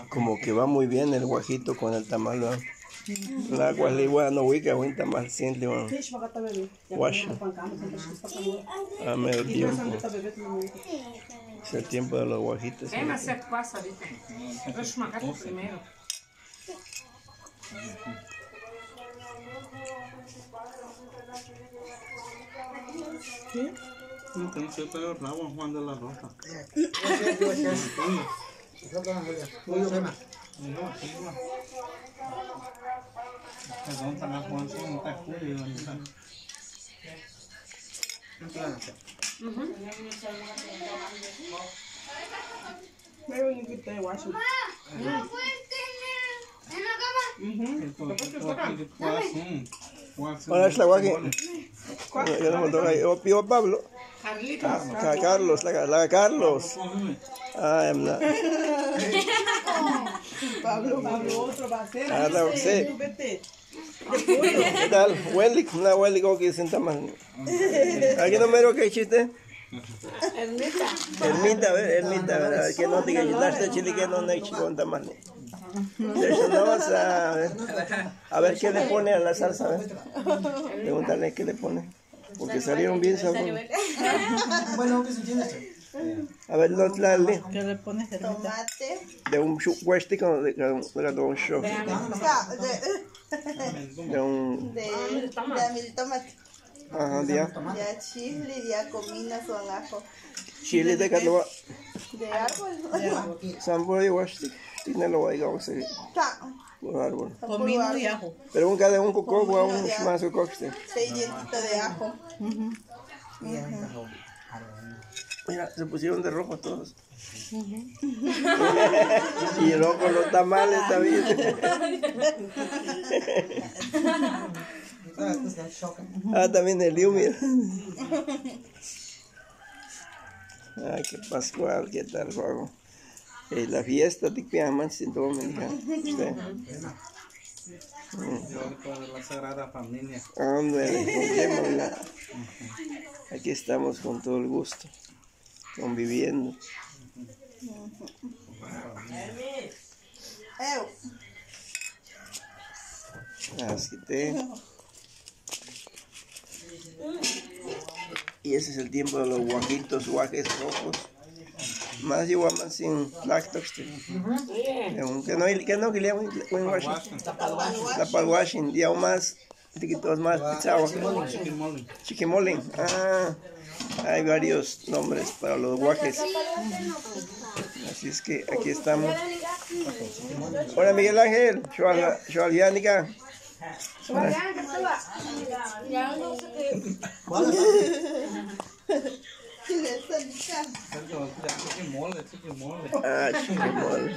Como que va muy bien el guajito con el tamal, ¿no? La agua le igual no ubica, buen tamal siente, ¿no? Guacho. El tiempo. Es el tiempo de los guajitos. Primero. ¿Sí? Entonces yo estoy bravo Juan de la Rosa. Pero yo quité guacho. Hola, es la guaje. Yo no me toca ahí. O Pío Pablo. Carlos, la Carlos. Ah, Pablo, otro va a ser. sí. ¿Qué tal? Welly, una Welly que sienta más. ¿Aquí no me veo qué chiste? Ermita, a ver, que no diga, yo daste chile que no hay chico con tamal. Eso no vas a ver qué le pone a la salsa, a ver. Pregúntale qué le pone, porque salieron bien sabrosos. Bueno, ¿qué se entiende? A ver, no dale. ¿Qué le pones? Tomate. De un huestic o de un show. De un... De mil tomate. Ajá, ya. Ya chile, ya comino con ajo. Chile de carlo. De árbol. Sambo y huestic. Tiene lo que vamos a hacer. Por árbol. Comino y ajo. Pero un cada un coco o un más o coxte. 6 dientitos de ajo. Mira, se pusieron de rojo todos. Y rojo los tamales también. Ah, también el lío, mira. Ah, qué pascual, qué tal juego. La fiesta de Piaman, sin todo dominicano. De la Sagrada Familia. Ándale, aquí estamos con todo el gusto, conviviendo. Así te. Y ese es el tiempo de los guajitos, guajes rojos. Más igual más sin lactox. Que no que le llaman la palwashing, día más tiquitos más pichagua. Chiquimolín. Ah, hay varios nombres para los guajes. Así es que aquí estamos. Hola Miguel Ángel, Joaliánica. Ah, chiquimole.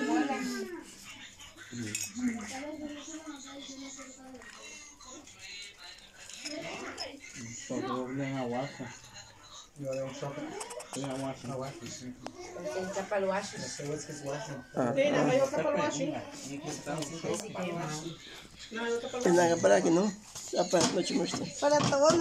Para que no, para no Para todos.